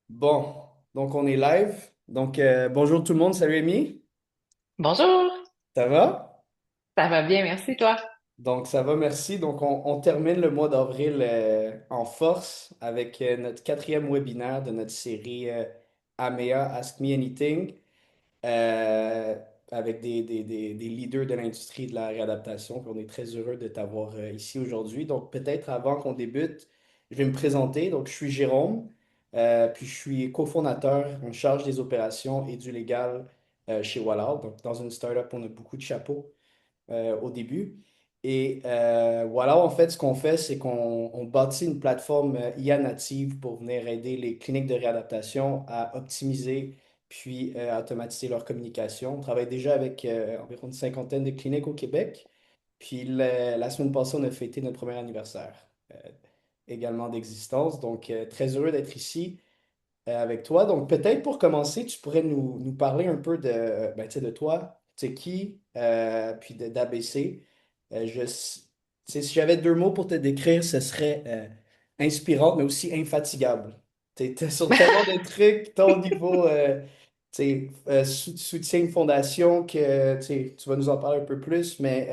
Bon, donc on est live. Donc bonjour tout le monde, salut Amy, Bonjour, ça va? ça va bien, merci toi. Donc ça va, merci. Donc on termine le mois d'avril en force avec notre quatrième webinaire de notre série AMEA Ask Me Anything. euh, avec des leaders de l'industrie de la réadaptation. Puis on est très heureux de t'avoir ici aujourd'hui. Donc, peut-être avant qu'on débute, je vais me présenter. Donc, je suis Jérôme, puis je suis cofondateur en charge des opérations et du légal chez Wallard. Donc, dans une startup, on a beaucoup de chapeaux au début. Et voilà, en fait, ce qu'on fait, c'est qu'on bâtit une plateforme IA native pour venir aider les cliniques de réadaptation à optimiser puis à automatiser leur communication. On travaille déjà avec environ une cinquantaine de cliniques au Québec. Puis la semaine passée, on a fêté notre premier anniversaire également d'existence. Donc, très heureux d'être ici avec toi. Donc, peut-être pour commencer, tu pourrais nous parler un peu de, ben, tu sais, de toi, tu sais qui, puis d'ABC. Tu sais, si j'avais deux mots pour te décrire, ce serait inspirante, mais aussi infatigable. Tu es sur tellement de trucs, ton niveau, tu sais, soutien fondation, que tu vas nous en parler un peu plus, mais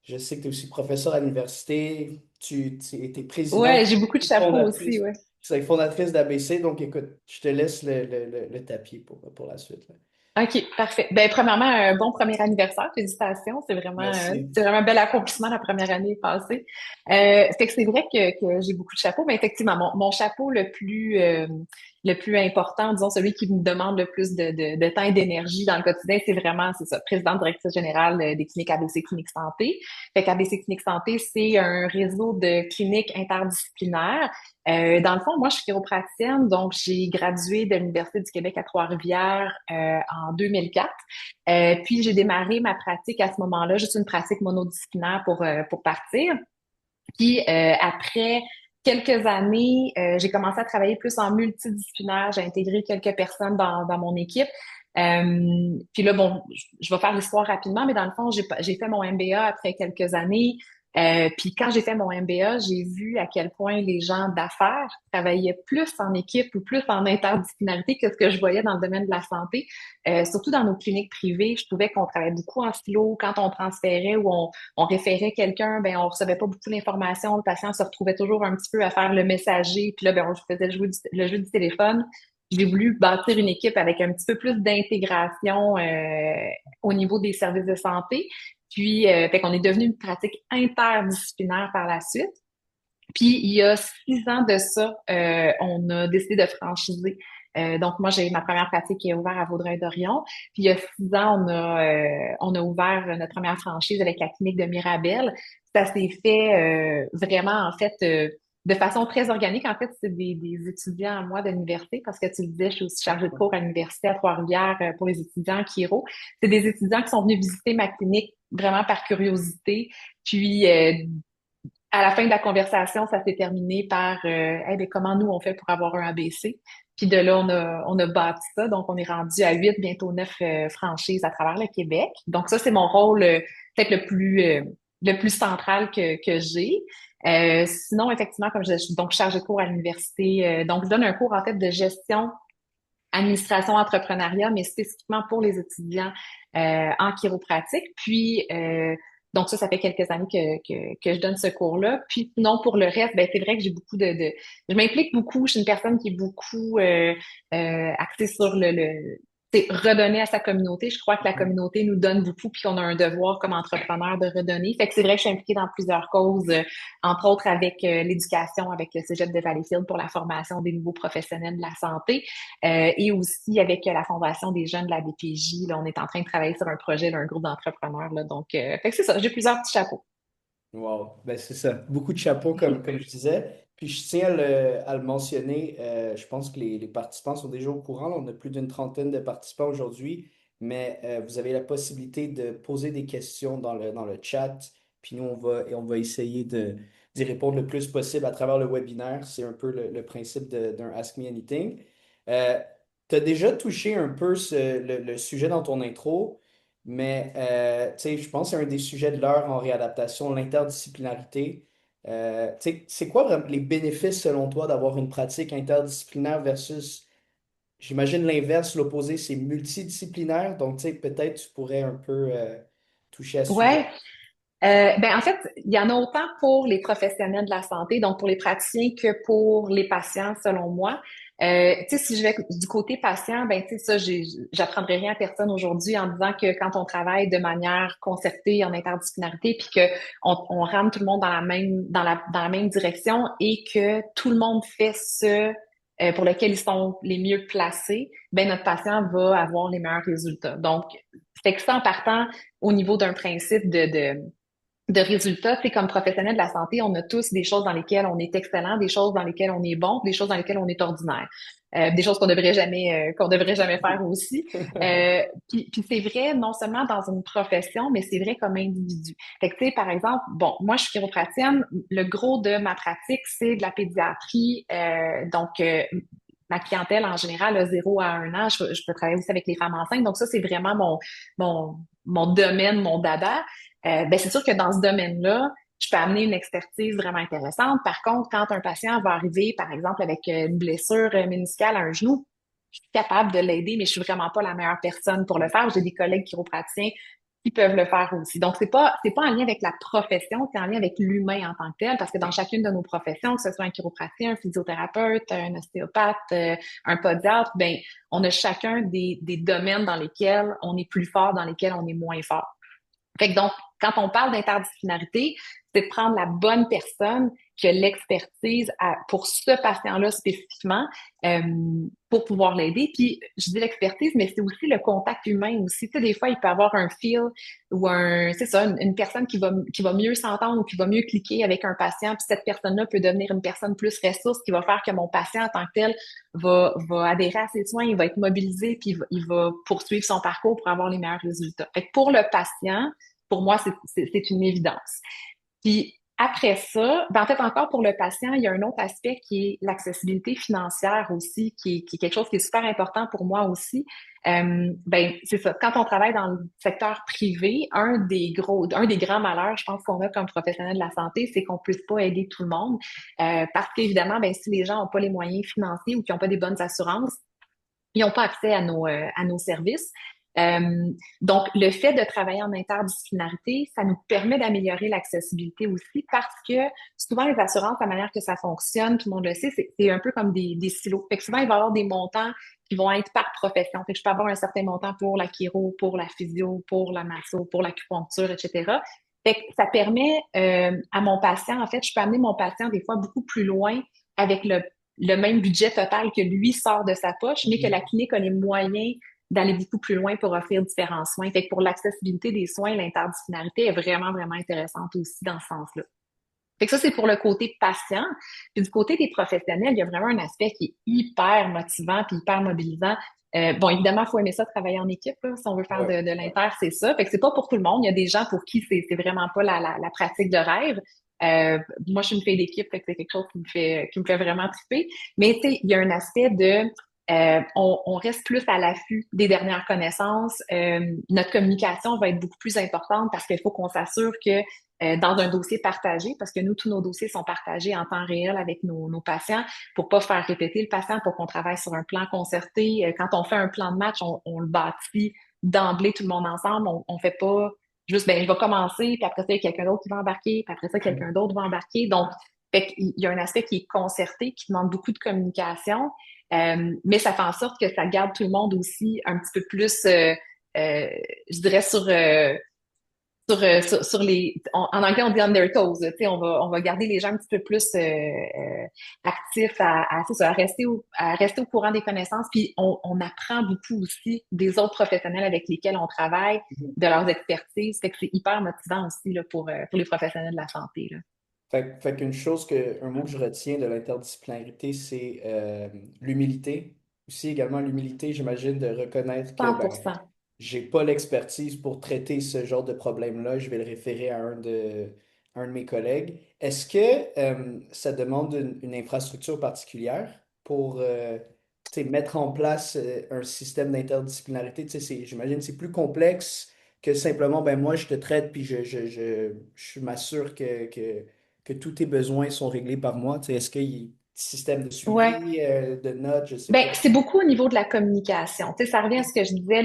je sais que tu es aussi professeur à l'université, tu es Ouais, présidente j'ai beaucoup de et chapeaux aussi, fondatrice. ouais. C'est fondatrice d'ABC, donc écoute, je te laisse le tapis pour la suite, là. OK, parfait. Ben, premièrement, un bon premier anniversaire. Félicitations. Merci. C'est vraiment un bel accomplissement la première année passée. Fait que c'est vrai que j'ai beaucoup de chapeaux, mais effectivement, mon chapeau le plus important, disons, celui qui me demande le plus de temps et d'énergie dans le quotidien, c'est vraiment, c'est ça, présidente directrice générale des cliniques ABC Clinique Santé. Fait qu'ABC Clinique Santé, c'est un réseau de cliniques interdisciplinaires. Dans le fond, moi, je suis chiropraticienne, donc j'ai gradué de l'Université du Québec à Trois-Rivières en 2004. Puis j'ai démarré ma pratique à ce moment-là, juste une pratique monodisciplinaire pour partir. Puis après quelques années, j'ai commencé à travailler plus en multidisciplinaire. J'ai intégré quelques personnes dans mon équipe. Puis là, bon, je vais faire l'histoire rapidement, mais dans le fond, j'ai fait mon MBA après quelques années. Puis quand j'ai fait mon MBA, j'ai vu à quel point les gens d'affaires travaillaient plus en équipe ou plus en interdisciplinarité que ce que je voyais dans le domaine de la santé. Surtout dans nos cliniques privées, je trouvais qu'on travaillait beaucoup en silo quand on transférait ou on référait quelqu'un, ben on recevait pas beaucoup d'informations, le patient se retrouvait toujours un petit peu à faire le messager, puis là ben on faisait le jeu du téléphone. J'ai voulu bâtir une équipe avec un petit peu plus d'intégration au niveau des services de santé. Puis fait qu'on est devenu une pratique interdisciplinaire par la suite. Puis il y a 6 ans de ça, on a décidé de franchiser. Donc moi, j'ai ma première pratique qui est ouverte à Vaudreuil-Dorion. Puis il y a 6 ans, on a ouvert notre première franchise avec la clinique de Mirabel. Ça s'est fait vraiment en fait de façon très organique. En fait, c'est des étudiants à moi de l'université parce que tu le disais, je suis aussi chargée de cours à l'université à Trois-Rivières pour les étudiants en chiro. C'est des étudiants qui sont venus visiter ma clinique vraiment par curiosité. Puis à la fin de la conversation, ça s'est terminé par hey, ben, comment nous on fait pour avoir un ABC. Puis de là, on a bâti ça. Donc, on est rendu à 8, bientôt 9 franchises à travers le Québec. Donc, ça, c'est mon rôle peut-être le plus central que j'ai. Sinon, effectivement, comme je suis donc chargée de cours à l'université, donc je donne un cours en fait de gestion, administration, entrepreneuriat, mais spécifiquement pour les étudiants en chiropratique. Puis donc ça fait quelques années que je donne ce cours-là. Puis sinon, pour le reste, ben, c'est vrai que j'ai beaucoup je m'implique beaucoup. Je suis une personne qui est beaucoup axée sur c'est redonner à sa communauté. Je crois que la communauté nous donne beaucoup, puis qu'on a un devoir comme entrepreneur de redonner. Fait que c'est vrai que je suis impliquée dans plusieurs causes, entre autres avec l'éducation, avec le Cégep de Valleyfield pour la formation des nouveaux professionnels de la santé. Et aussi avec la Fondation des jeunes de la BPJ, là, on est en train de travailler sur un projet d'un groupe d'entrepreneurs. Là, donc, fait que c'est ça, j'ai plusieurs petits chapeaux. Wow, ben c'est ça. Beaucoup de chapeaux, comme je disais. Puis je tiens à le mentionner, je pense que les participants sont déjà au courant. Là, on a plus d'une trentaine de participants aujourd'hui, mais vous avez la possibilité de poser des questions dans le chat. Puis nous, on va essayer d'y répondre le plus possible à travers le webinaire. C'est un peu le principe d'un Ask Me Anything. Tu as déjà touché un peu le sujet dans ton intro. Mais tu sais, je pense que c'est un des sujets de l'heure en réadaptation, l'interdisciplinarité. Tu sais, c'est quoi vraiment les bénéfices selon toi d'avoir une pratique interdisciplinaire versus j'imagine l'inverse, l'opposé, c'est multidisciplinaire. Donc, tu sais, peut-être tu pourrais un peu toucher à ce sujet. Ouais. Ben en fait, il y en a autant pour les professionnels de la santé, donc pour les praticiens, que pour les patients, selon moi. Tu sais, si je vais du côté patient, ben tu sais ça, j'apprendrai rien à personne aujourd'hui en disant que quand on travaille de manière concertée, en interdisciplinarité, puis que on rame tout le monde dans la même dans la même direction et que tout le monde fait ce pour lequel ils sont les mieux placés, ben notre patient va avoir les meilleurs résultats. Donc, fait que ça en partant au niveau d'un principe de résultats. C'est comme professionnel de la santé, on a tous des choses dans lesquelles on est excellent, des choses dans lesquelles on est bon, des choses dans lesquelles on est ordinaire. Des choses qu'on devrait jamais faire aussi. Puis c'est vrai non seulement dans une profession, mais c'est vrai comme individu. Fait que tu sais, par exemple, bon, moi je suis chiropratienne, le gros de ma pratique c'est de la pédiatrie, ma clientèle en général a 0 à 1 an. Je peux travailler aussi avec les femmes enceintes, donc ça c'est vraiment mon domaine, mon dada. Ben c'est sûr que dans ce domaine-là, je peux amener une expertise vraiment intéressante. Par contre, quand un patient va arriver, par exemple, avec une blessure méniscale à un genou, je suis capable de l'aider, mais je suis vraiment pas la meilleure personne pour le faire. J'ai des collègues chiropraticiens qui peuvent le faire aussi. Donc, c'est pas en lien avec la profession, c'est en lien avec l'humain en tant que tel, parce que dans chacune de nos professions, que ce soit un chiropraticien, un physiothérapeute, un ostéopathe, un podiatre, ben, on a chacun des domaines dans lesquels on est plus fort, dans lesquels on est moins fort. Fait que donc, quand on parle d'interdisciplinarité, c'est de prendre la bonne personne qui a l'expertise pour ce patient-là spécifiquement euh, pour pouvoir l'aider. Puis, je dis l'expertise, mais c'est aussi le contact humain aussi. Tu sais, des fois, il peut y avoir un feel ou c'est ça, une personne qui va mieux s'entendre ou qui va mieux cliquer avec un patient. Puis cette personne-là peut devenir une personne plus ressource qui va faire que mon patient en tant que tel va adhérer à ses soins, il va être mobilisé, puis il va poursuivre son parcours pour avoir les meilleurs résultats. Fait que pour le patient, pour moi, c'est une évidence. Puis après ça, ben en fait, encore pour le patient, il y a un autre aspect qui est l'accessibilité financière aussi, qui est quelque chose qui est super important pour moi aussi. Ben, c'est ça. Quand on travaille dans le secteur privé, un des grands malheurs, je pense qu'on a comme professionnel de la santé, c'est qu'on ne puisse pas aider tout le monde. Parce qu'évidemment, ben, si les gens n'ont pas les moyens financiers ou qui n'ont pas des bonnes assurances, ils n'ont pas accès à nos services. Donc, le fait de travailler en interdisciplinarité, ça nous permet d'améliorer l'accessibilité aussi parce que souvent, les assurances, la manière que ça fonctionne, tout le monde le sait, c'est un peu comme des silos. Fait que souvent, il va y avoir des montants qui vont être par profession. Fait que je peux avoir un certain montant pour la chiro, pour la physio, pour la masso, pour l'acupuncture, etc. Fait que ça permet à mon patient, en fait, je peux amener mon patient des fois beaucoup plus loin avec le même budget total que lui sort de sa poche, mais que la clinique a les moyens d'aller beaucoup plus loin pour offrir différents soins. Fait que pour l'accessibilité des soins, l'interdisciplinarité est vraiment, vraiment intéressante aussi dans ce sens-là. Fait que ça, c'est pour le côté patient. Puis du côté des professionnels, il y a vraiment un aspect qui est hyper motivant puis hyper mobilisant. Bon, évidemment, il faut aimer ça travailler en équipe, là. Si on veut faire Ouais, de ouais. l'inter, c'est ça. Fait que c'est pas pour tout le monde. Il y a des gens pour qui c'est vraiment pas la pratique de rêve. Moi, je suis une fille d'équipe, fait que c'est quelque chose qui me fait vraiment triper. Mais tu sais, il y a un aspect de on reste plus à l'affût des dernières connaissances. Notre communication va être beaucoup plus importante parce qu'il faut qu'on s'assure que dans un dossier partagé, parce que nous, tous nos dossiers sont partagés en temps réel avec nos patients pour pas faire répéter le patient, pour qu'on travaille sur un plan concerté. Quand on fait un plan de match, on le bâtit d'emblée tout le monde ensemble. On fait pas juste, ben, je vais commencer, puis après ça, il y a quelqu'un d'autre qui va embarquer, puis après ça, quelqu'un d'autre va embarquer. Donc, fait qu'il y a un aspect qui est concerté, qui demande beaucoup de communication, mais ça fait en sorte que ça garde tout le monde aussi un petit peu plus, je dirais, sur en anglais, on dit on their toes. Tu sais, on va garder les gens un petit peu plus actifs c'est ça, à rester au courant des connaissances. Puis on apprend beaucoup aussi des autres professionnels avec lesquels on travaille, de leurs expertises. Fait que c'est hyper motivant aussi là, pour les professionnels de la santé. Là. Fait qu'une chose un mot que je retiens de l'interdisciplinarité, c'est l'humilité. Aussi également l'humilité, j'imagine, de reconnaître que ben, 100%. j'ai pas l'expertise pour traiter ce genre de problème-là, je vais le référer à un de mes collègues. Est-ce que ça demande une infrastructure particulière pour tu sais, mettre en place un système d'interdisciplinarité? Tu sais, j'imagine que c'est plus complexe que simplement, ben moi, je te traite puis je m'assure que tous tes besoins sont réglés par moi. Tu sais, est-ce qu'il système de Ouais. suivi, de notes, je sais Ben, pas. c'est beaucoup au niveau de la communication. Tu sais, ça revient à ce que je disais,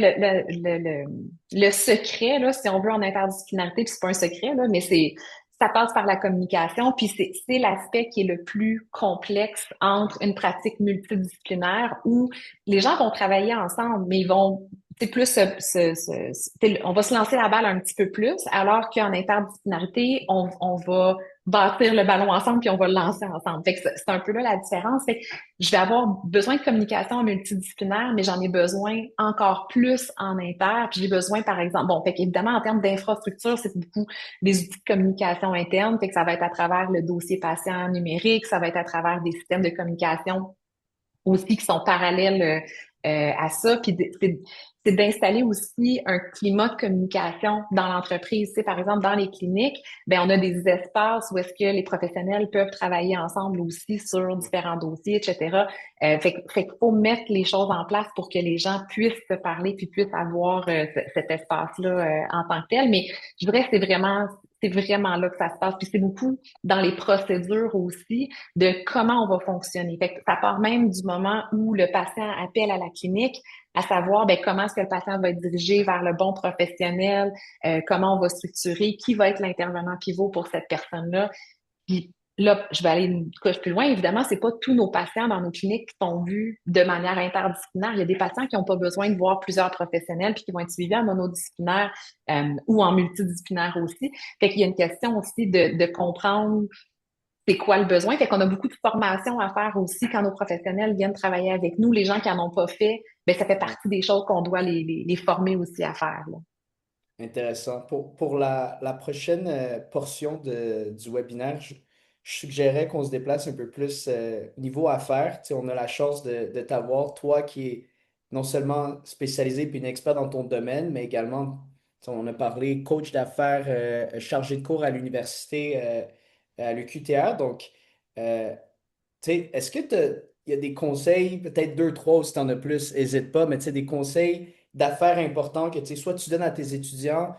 le secret, là, si on veut, en interdisciplinarité, puis c'est pas un secret, là, mais ça passe par la communication, puis c'est l'aspect qui est le plus complexe entre une pratique multidisciplinaire où les gens vont travailler ensemble, mais ils vont, c'est plus, on va se lancer la balle un petit peu plus, alors qu'en interdisciplinarité, on va bâtir le ballon ensemble, puis on va le lancer ensemble. Fait que c'est un peu là la différence. Fait que je vais avoir besoin de communication multidisciplinaire, mais j'en ai besoin encore plus en inter. Puis j'ai besoin, par exemple, bon, fait qu'évidemment, en termes d'infrastructure, c'est beaucoup des outils de communication interne. Fait que ça va être à travers le dossier patient numérique, ça va être à travers des systèmes de communication aussi qui sont parallèles à ça. Puis c'est d'installer aussi un climat de communication dans l'entreprise. Tu sais, par exemple, dans les cliniques, ben on a des espaces où est-ce que les professionnels peuvent travailler ensemble aussi sur différents dossiers, etc. Fait qu'il faut mettre les choses en place pour que les gens puissent se parler puis puissent avoir cet espace-là en tant que tel. Mais je dirais que c'est vraiment là que ça se passe. Puis c'est beaucoup dans les procédures aussi de comment on va fonctionner. Fait que ça part même du moment où le patient appelle à la clinique, à savoir ben, comment est-ce que le patient va être dirigé vers le bon professionnel, comment on va structurer, qui va être l'intervenant pivot pour cette personne-là. Puis là, je vais aller une couche plus loin. Évidemment, c'est pas tous nos patients dans nos cliniques qui sont vus de manière interdisciplinaire. Il y a des patients qui n'ont pas besoin de voir plusieurs professionnels puis qui vont être suivis en monodisciplinaire ou en multidisciplinaire aussi. Fait qu'il y a une question aussi de comprendre c'est quoi le besoin. Fait qu'on a beaucoup de formations à faire aussi quand nos professionnels viennent travailler avec nous. Les gens qui en ont pas fait, ben ça fait Ouais. partie des choses qu'on doit les former aussi à faire, là. Intéressant. Pour la prochaine portion du webinaire, je suggérais qu'on se déplace un peu plus niveau affaires. Tu sais, on a la chance de t'avoir, toi qui es non seulement spécialisé puis une expert dans ton domaine, mais également, tu sais, on a parlé coach d'affaires, chargé de cours à l'université à l'UQTR. Donc, euh, tu sais, est-ce que il y a des conseils, peut-être deux, trois, ou si tu en as plus, n'hésite pas, mais tu sais, des conseils d'affaires importants que tu sais, soit tu donnes à tes étudiants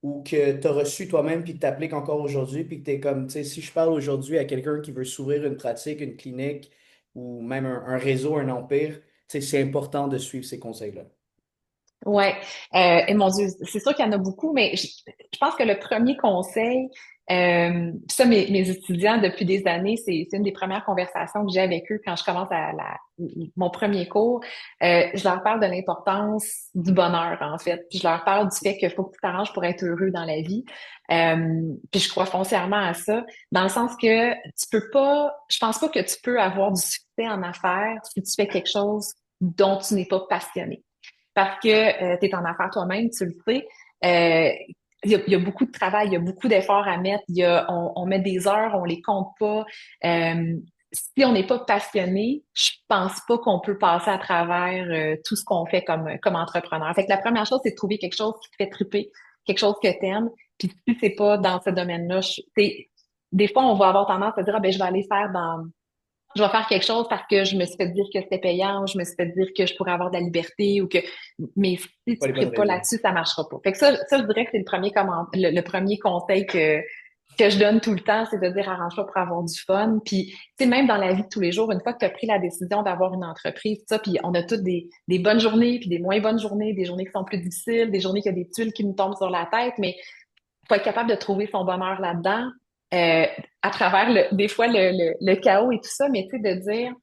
ou que tu as reçu toi-même puis que tu appliques encore aujourd'hui, puis que tu es comme, tu sais, si je parle aujourd'hui à quelqu'un qui veut s'ouvrir une pratique, une clinique ou même un réseau, un empire, tu sais, c'est important de suivre ces conseils-là. Ouais, et mon Dieu, c'est sûr qu'il y en a beaucoup, mais je pense que le premier conseil, ça, mes étudiants depuis des années, c'est une des premières conversations que j'ai avec eux quand je commence mon premier cours. Je leur parle de l'importance du bonheur, en fait. Puis je leur parle du fait qu'il faut que tu t'arranges pour être heureux dans la vie. Puis je crois foncièrement à ça, dans le sens que je pense pas que tu peux avoir du succès en affaires si tu fais quelque chose dont tu n'es pas passionné parce que tu es en affaires toi-même, tu le sais. Euh, il y a beaucoup de travail, il y a beaucoup d'efforts à mettre. On met des heures, on les compte pas. Si on n'est pas passionné, je pense pas qu'on peut passer à travers tout ce qu'on fait comme entrepreneur. Fait que la première chose, c'est de trouver quelque chose qui te fait triper, quelque chose que t'aimes. Puis si c'est pas dans ce domaine-là, des fois, on va avoir tendance à dire, ah, ben, je vais faire quelque chose parce que je me suis fait dire que c'était payant, je me suis fait dire que je pourrais avoir de la liberté ou que, mais si tu Pas les bonnes tripes pas raisons. là-dessus, ça marchera pas. Fait que ça, je dirais que c'est le premier conseil que je donne tout le temps, c'est de dire arrange-toi pour avoir du fun. Puis, tu sais, même dans la vie de tous les jours, une fois que tu as pris la décision d'avoir une entreprise, tout ça, puis on a toutes des bonnes journées, puis des moins bonnes journées, des journées qui sont plus difficiles, des journées qui a des tuiles qui nous tombent sur la tête, mais faut être capable de trouver son bonheur là-dedans, euh, à travers des fois le chaos et tout ça, mais tu sais, de dire,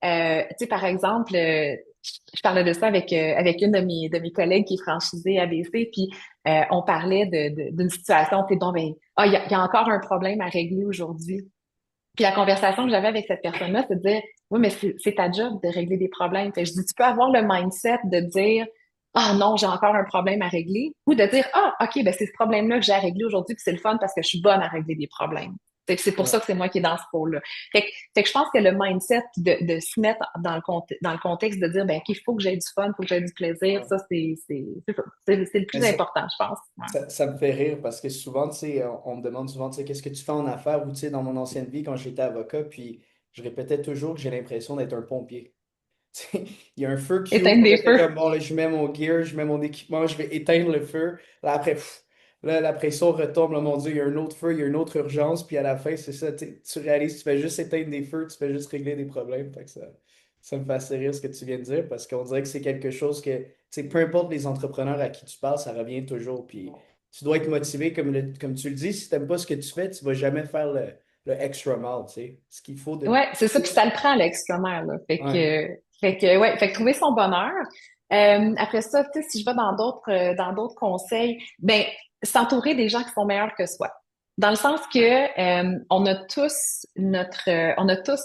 tu sais, par exemple, je parlais de ça avec une de mes collègues qui est franchisée ABC, puis on parlait d'une situation, tu sais, bon, ben, il y a encore un problème à régler aujourd'hui. Puis la conversation que j'avais avec cette personne-là, c'est de dire, oui, mais c'est ta job de régler des problèmes. Fait que je dis, tu peux avoir le mindset de dire, ah non, j'ai encore un problème à régler, ou de dire, ah, OK, ben c'est ce problème-là que j'ai à régler aujourd'hui, puis c'est le fun parce que je suis bonne à régler des problèmes. Fait que c'est pour ça Ouais. que c'est moi qui est dans ce rôle-là. Fait que je pense que le mindset de se mettre dans le contexte de dire, ben, OK, il faut que j'aie du fun, il faut que j'aie du plaisir, Ouais. ça, c'est le plus Mais ça, important, je pense. Ouais. ça me fait rire parce que souvent, tu sais, on me demande souvent, tu sais, qu'est-ce que tu fais en affaires ou, tu sais, dans mon ancienne vie quand j'étais avocat, puis je répétais toujours que j'ai l'impression d'être un pompier. Tu sais, il y a un feu qui Éteindre ouvre, des là, t'es feux. comme, bon, là, je mets mon gear, je mets mon équipement, je vais éteindre le feu. Là, après, pff. Là, la pression retombe, là, mon Dieu, il y a un autre feu, il y a une autre urgence, puis à la fin, c'est ça, tu réalises, tu fais juste éteindre des feux, tu fais juste régler des problèmes. Fait que ça me fait assez rire ce que tu viens de dire, parce qu'on dirait que c'est quelque chose que, tu sais, peu importe les entrepreneurs à qui tu parles, ça revient toujours. Puis tu dois être motivé, comme tu le dis, si tu n'aimes pas ce que tu fais, tu vas jamais faire le extra mile, tu sais. Ce qu'il faut de. Ouais, c'est ça, puis ça le prend à l'extrême, là. Ouais. Fait que trouver son bonheur. Après ça, tu sais, si je vais dans d'autres conseils, ben, s'entourer des gens qui sont meilleurs que soi. Dans le sens que on a tous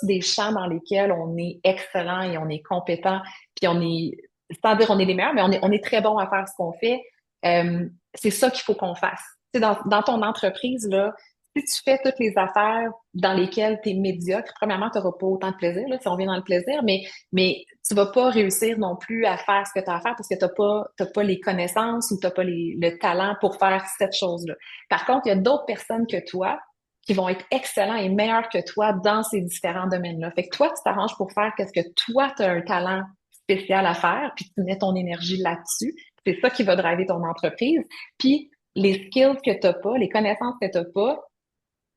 des champs dans lesquels on est excellent et on est compétent, puis on est, sans dire on est les meilleurs, mais on est très bon à faire ce qu'on fait. C'est ça qu'il faut qu'on fasse. Tu sais, dans ton entreprise, là, si tu fais toutes les affaires dans lesquelles tu es médiocre, premièrement, tu n'auras pas autant de plaisir, là, si on vient dans le plaisir, mais tu vas pas réussir non plus à faire ce que tu as à faire parce que t'as pas les connaissances ou tu n'as pas le talent pour faire cette chose-là. Par contre, il y a d'autres personnes que toi qui vont être excellents et meilleurs que toi dans ces différents domaines-là. Fait que toi, tu t'arranges pour faire qu'est-ce que toi, tu as un talent spécial à faire, puis tu mets ton énergie là-dessus. C'est ça qui va driver ton entreprise. Puis les skills que tu n'as pas, les connaissances que tu n'as pas,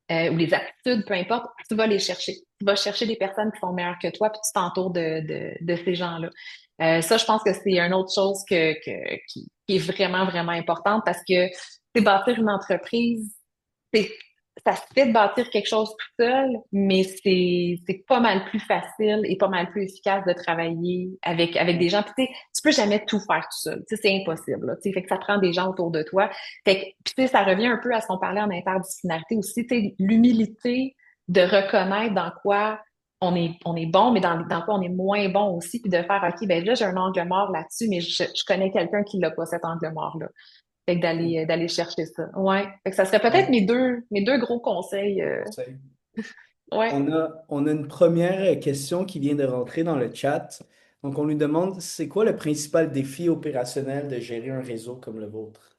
ou les aptitudes, peu importe, tu vas les chercher. Tu vas chercher des personnes qui sont meilleures que toi, puis tu t'entoures de ces gens-là. Ça, je pense que c'est une autre chose qui est vraiment, vraiment importante parce que c'est bâtir une entreprise, c'est, ça se fait de bâtir quelque chose tout seul, mais c'est pas mal plus facile et pas mal plus efficace de travailler avec des gens. Puis, tu peux jamais tout faire tout seul. Tu sais, c'est impossible, là. Tu sais, fait que ça prend des gens autour de toi. Fait que, puis, tu sais, ça revient un peu à ce qu'on parlait en interdisciplinarité aussi. Tu sais, l'humilité de reconnaître dans quoi on est bon, mais dans quoi on est moins bon aussi, puis de faire, OK, ben là, j'ai un angle mort là-dessus, mais je connais quelqu'un qui l'a pas, cet angle mort-là. Fait que d'aller chercher ça. Ouais. Fait que ça serait peut-être Ouais. mes deux gros conseils. Ouais. On a une première question qui vient de rentrer dans le chat. Donc, on lui demande, c'est quoi le principal défi opérationnel de gérer un réseau comme le vôtre?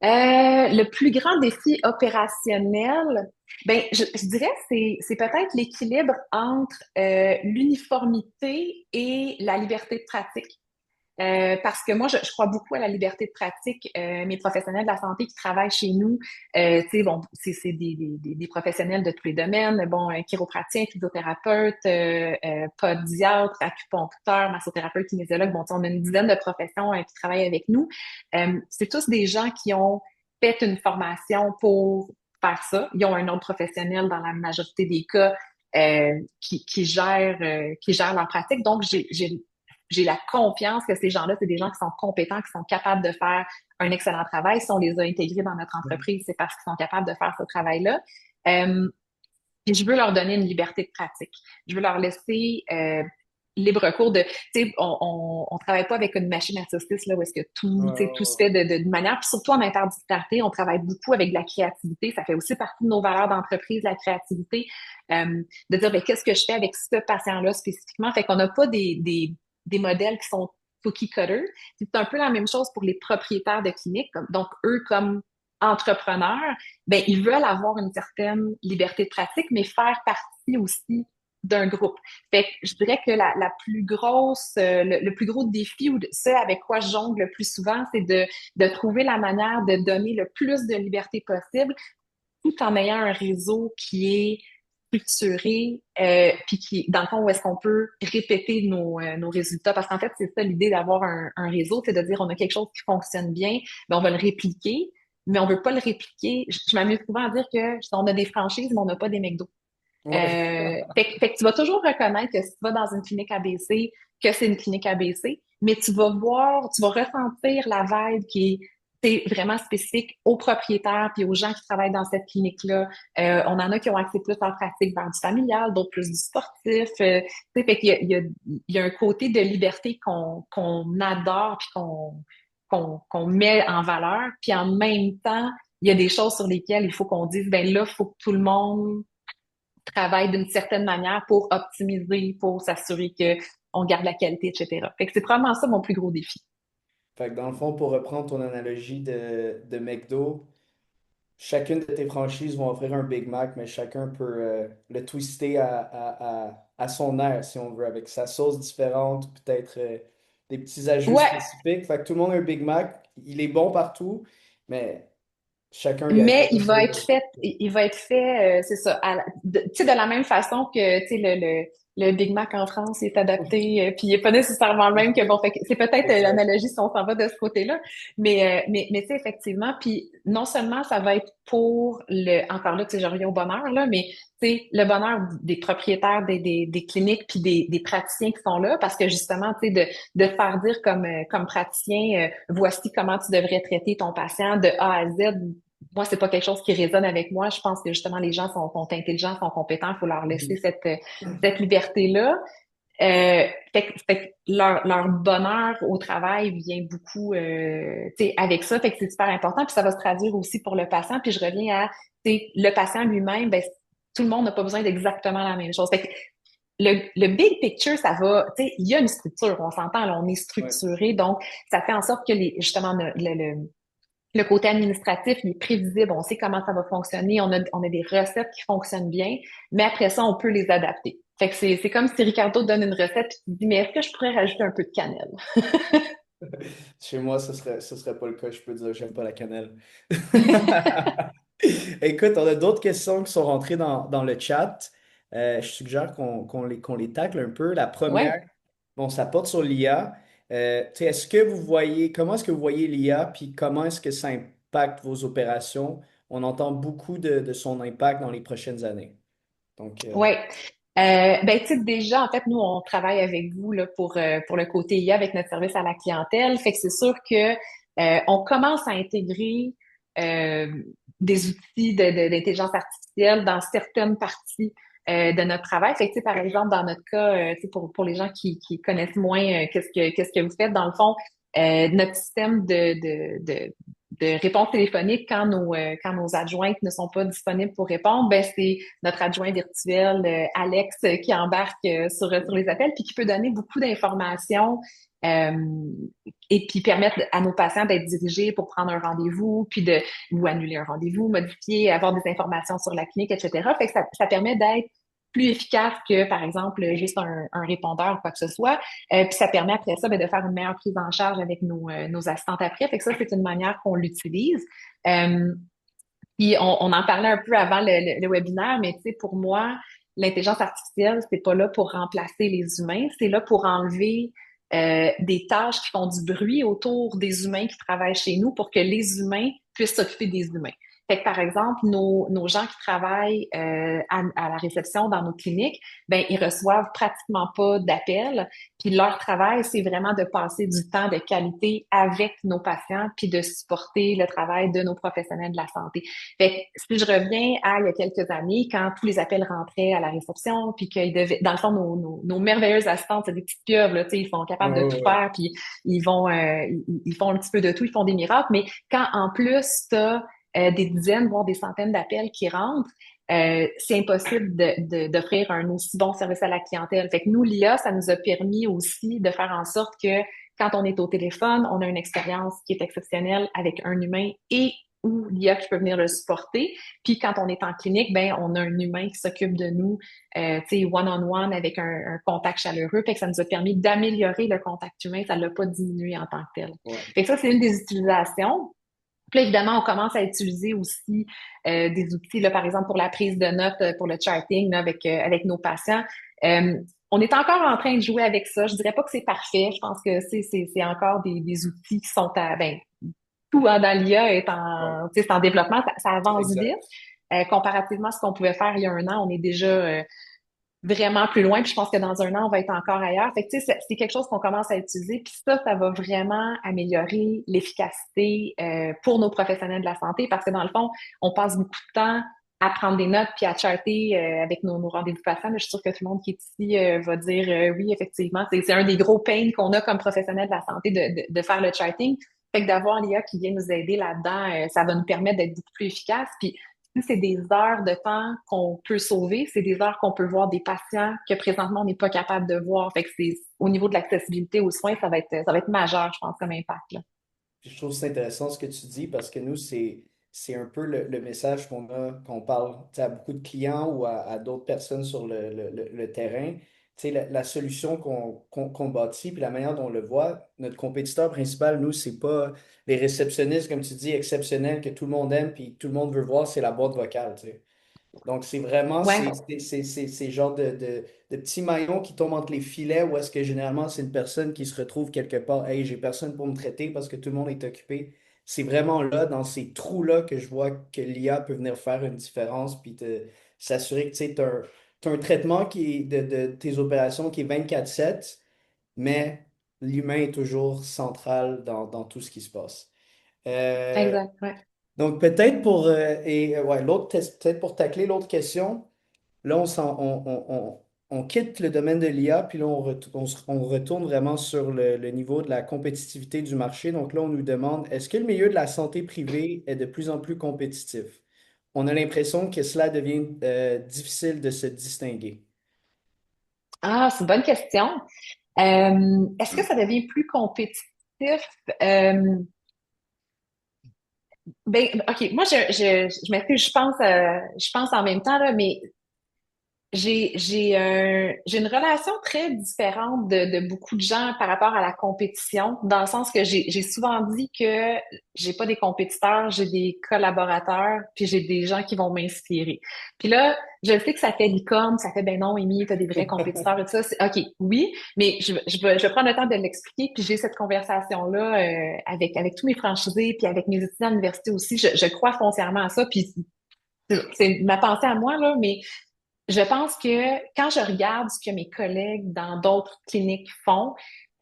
Le plus grand défi opérationnel, ben, je dirais c'est peut-être l'équilibre entre l'uniformité et la liberté de pratique. Parce que moi, je crois beaucoup à la liberté de pratique. Mes professionnels de la santé qui travaillent chez nous, tu sais, bon, c'est des professionnels de tous les domaines, bon, chiropraticien, physiothérapeute, podiatre, acupuncteur, massothérapeute, kinésiologue, bon, tu sais, on a une dizaine de professions qui travaillent avec nous. C'est tous des gens qui ont fait une formation pour faire ça. Ils ont un autre professionnel dans la majorité des cas qui gère leur pratique. Donc, j'ai la confiance que ces gens-là, c'est des gens qui sont compétents, qui sont capables de faire un excellent travail. Si on les a intégrés dans notre entreprise, c'est parce qu'ils sont capables de faire ce travail-là. Euh, et je veux leur donner une liberté de pratique. Je veux leur laisser libre cours de, tu sais, on travaille pas avec une machine à saucisse là où est-ce que Ouais, tout, tu sais, tout se ouais, fait de manière. Puis surtout en interdisciplinarité, on travaille beaucoup avec de la créativité. Ça fait aussi partie de nos valeurs d'entreprise, la créativité, de dire ben qu'est-ce que je fais avec ce patient-là spécifiquement. Fait qu'on n'a pas des modèles qui sont cookie cutter. C'est un peu la même chose pour les propriétaires de cliniques. Donc eux comme entrepreneurs ben, ils veulent avoir une certaine liberté de pratique, mais faire partie aussi d'un groupe. Fait que je dirais que la plus grosse, le plus gros défi ou ce avec quoi je jongle le plus souvent, c'est de trouver la manière de donner le plus de liberté possible tout en ayant un réseau qui est structuré, puis qui, dans le fond, où est-ce qu'on peut répéter nos résultats. Parce qu'en fait, c'est ça l'idée d'avoir un réseau, c'est de dire on a quelque chose qui fonctionne bien, mais on va le répliquer, mais on veut pas le répliquer. Je m'amuse souvent à dire que on a des franchises, mais on n'a pas des McDo. ouais. Fait que tu vas toujours reconnaître que si tu vas dans une clinique ABC, que c'est une clinique ABC, mais tu vas voir, tu vas ressentir la vibe qui est c'est vraiment spécifique aux propriétaires puis aux gens qui travaillent dans cette clinique-là. On en a qui ont accès plus en pratique vers du familial, d'autres plus du sportif. Tu sais, fait qu'il y a, il y a un côté de liberté qu'on adore puis qu'on met en valeur. Puis en même temps, il y a des choses sur lesquelles il faut qu'on dise, ben là, il faut que tout le monde travaille d'une certaine manière pour optimiser, pour s'assurer que on garde la qualité, etc. Fait que c'est probablement ça mon plus gros défi. Fait que dans le fond, pour reprendre ton analogie de McDo, chacune de tes franchises vont offrir un Big Mac, mais chacun peut le twister à son air, si on veut, avec sa sauce différente, peut-être des petits ajouts Ouais, spécifiques. Fait que tout le monde a un Big Mac. Il est bon partout, mais chacun y mais ajoute un peu de... il va être fait, c'est ça, tu sais, de la même façon que, tu sais, le Big Mac en France est adapté, puis il est pas nécessairement le même que, bon, fait que c'est peut-être Exact. l'analogie si on s'en va de ce côté-là, mais tu sais, effectivement, puis non seulement ça va être pour encore là, tu sais, je reviens au bonheur, là, mais tu sais, le bonheur des propriétaires des cliniques puis des praticiens qui sont là, parce que justement, tu sais, de te faire dire comme praticien, voici comment tu devrais traiter ton patient de A à Z. Moi, c'est pas quelque chose qui résonne avec moi. Je pense que justement, les gens sont intelligents, sont compétents. Il faut leur laisser Mhm. cette liberté-là. Fait que leur bonheur au travail vient beaucoup tu sais, avec ça. Fait que c'est super important. Puis ça va se traduire aussi pour le patient. Puis je reviens à tu sais, le patient lui-même, ben, tout le monde n'a pas besoin d'exactement la même chose. Fait que le big picture, ça va, tu sais, il y a une structure, on s'entend, là, on est Ouais. structuré, donc ça fait en sorte que justement le côté administratif, il est prévisible, on sait comment ça va fonctionner, on a des recettes qui fonctionnent bien, mais après ça, on peut les adapter. Fait que c'est comme si Ricardo te donne une recette et tu te dis, mais est-ce que je pourrais rajouter un peu de cannelle? Chez moi, ce serait pas le cas. Je peux dire, j'aime pas la cannelle. Écoute, on a d'autres questions qui sont rentrées dans le chat. Je suggère qu'on les tacle un peu. La première, Ouais. bon, ça porte sur l'IA. Tu sais, est-ce que vous voyez, comment est-ce que vous voyez l'IA, puis comment est-ce que ça impacte vos opérations? On entend beaucoup de son impact dans les prochaines années. Donc, Ouais. Ben, tu sais, déjà, en fait, nous, on travaille avec vous là, pour le côté IA avec notre service à la clientèle. Fait que c'est sûr que on commence à intégrer euh, des outils d'intelligence artificielle dans certaines parties de notre travail. Fait que, tu sais, par exemple, dans notre cas, tu sais, pour les gens qui connaissent moins qu'est-ce que vous faites, dans le fond, notre système de réponse téléphonique quand nos adjointes ne sont pas disponibles pour répondre, ben c'est notre adjoint virtuel Alex qui embarque sur les appels puis qui peut donner beaucoup d'informations euh, et puis permettre à nos patients d'être dirigés pour prendre un rendez-vous puis de ou annuler un rendez-vous, modifier, avoir des informations sur la clinique, etc. Fait que ça permet d'être plus efficace que, par exemple, juste un répondeur ou quoi que ce soit. Puis ça permet après ça ben, de faire une meilleure prise en charge avec nos assistantes après. Fait que ça, c'est une manière qu'on l'utilise. Euh, Puis on en parlait un peu avant le webinaire, mais tu sais, pour moi, l'intelligence artificielle, c'est pas là pour remplacer les humains, c'est là pour enlever des tâches qui font du bruit autour des humains qui travaillent chez nous pour que les humains puissent s'occuper des humains. Fait que par exemple, nos gens qui travaillent à la réception dans nos cliniques, ben ils reçoivent pratiquement pas d'appels. Puis leur travail, c'est vraiment de passer du temps de qualité avec nos patients, puis de supporter le travail de nos professionnels de la santé. Fait que si je reviens à il y a quelques années, quand tous les appels rentraient à la réception, puis qu'ils devaient, dans le fond, nos merveilleuses assistantes, c'est des petites pieuvres, là, tu sais, ils sont capables de ouais, tout ouais, faire, puis ils font un petit peu de tout, ils font des miracles, mais quand en plus, tu as des dizaines, voire des centaines d'appels qui rentrent, c'est impossible d'offrir un aussi bon service à la clientèle. Fait que nous, l'IA, ça nous a permis aussi de faire en sorte que quand on est au téléphone, on a une expérience qui est exceptionnelle avec un humain et ou l'IA qui peut venir le supporter. Puis quand on est en clinique, ben on a un humain qui s'occupe de nous, tu sais, one-on-one avec un contact chaleureux. Fait que ça nous a permis d'améliorer le contact humain. Ça l'a pas diminué en tant que tel. ouais. Fait que ça, c'est une des utilisations. Puis là, évidemment, on commence à utiliser aussi des outils, là, par exemple, pour la prise de notes, pour le charting là, avec nos patients. Euh, on est encore en train de jouer avec ça. Je dirais pas que c'est parfait. Je pense que c'est encore des outils qui sont ben, tout hein, dans l'IA Ouais. tu sais, c'est en développement, ça avance vite. Exact. Comparativement à ce qu'on pouvait faire il y a un an, on est déjà vraiment plus loin. Puis je pense que dans un an, on va être encore ailleurs. Fait que, tu sais, c'est quelque chose qu'on commence à utiliser. Puis ça va vraiment améliorer l'efficacité pour nos professionnels de la santé parce que dans le fond, on passe beaucoup de temps à prendre des notes puis à charter avec nos rendez-vous patients. Je suis sûre que tout le monde qui est ici va dire oui, effectivement, c'est un des gros pains qu'on a comme professionnels de la santé de faire le charting. Fait que d'avoir l'IA qui vient nous aider là-dedans, ça va nous permettre d'être beaucoup plus efficaces. Puis c'est des heures de temps qu'on peut sauver, c'est des heures qu'on peut voir des patients que présentement on n'est pas capable de voir. Fait que c'est au niveau de l'accessibilité aux soins, ça va être majeur, je pense, comme impact, là. Puis je trouve que c'est intéressant ce que tu dis parce que nous, c'est un peu le message qu'on a quand on parle tu sais, à beaucoup de clients ou à d'autres personnes sur le terrain. tu sais, la solution qu'on bâtit, puis la manière dont on le voit, notre compétiteur principal, nous, c'est pas les réceptionnistes, comme tu dis, exceptionnels que tout le monde aime, puis tout le monde veut voir, c'est la boîte vocale, tu sais. Donc, c'est vraiment Ouais, ces genres de petits maillons qui tombent entre les filets où est-ce que généralement c'est une personne qui se retrouve quelque part. Hey, j'ai personne pour me traiter parce que tout le monde est occupé. C'est vraiment là, dans ces trous-là, que je vois que l'IA peut venir faire une différence puis s'assurer que tu as un traitement qui est de tes opérations qui est 24/7, mais l'humain est toujours central dans tout ce qui se passe. Euh, exact. Ouais. donc, peut-être pour, ouais, peut-être pour tacler l'autre question, là, on quitte le domaine de l'IA, puis là, on retourne vraiment sur le niveau de la compétitivité du marché. Donc là, on nous demande, est-ce que le milieu de la santé privée est de plus en plus compétitif? On a l'impression que cela devient difficile de se distinguer. Ah, c'est une bonne question. Est-ce que ça devient plus compétitif? Euh, OK, moi, je m'excuse, je pense en même temps, là, mais j'ai une relation très différente de beaucoup de gens par rapport à la compétition, dans le sens que j'ai souvent dit que j'ai pas des compétiteurs, j'ai des collaborateurs, puis j'ai des gens qui vont m'inspirer. Puis là, je sais que ça fait licorne, ça fait ben non, Amy, t'as des vrais compétiteurs et tout ça. OK, oui, mais je vais prendre le temps de l'expliquer, puis j'ai cette conversation-là avec tous mes franchisés, puis avec mes étudiants à l'université aussi. Je crois foncièrement à ça, puis c'est ma pensée à moi, là, mais je pense que quand je regarde ce que mes collègues dans d'autres cliniques font,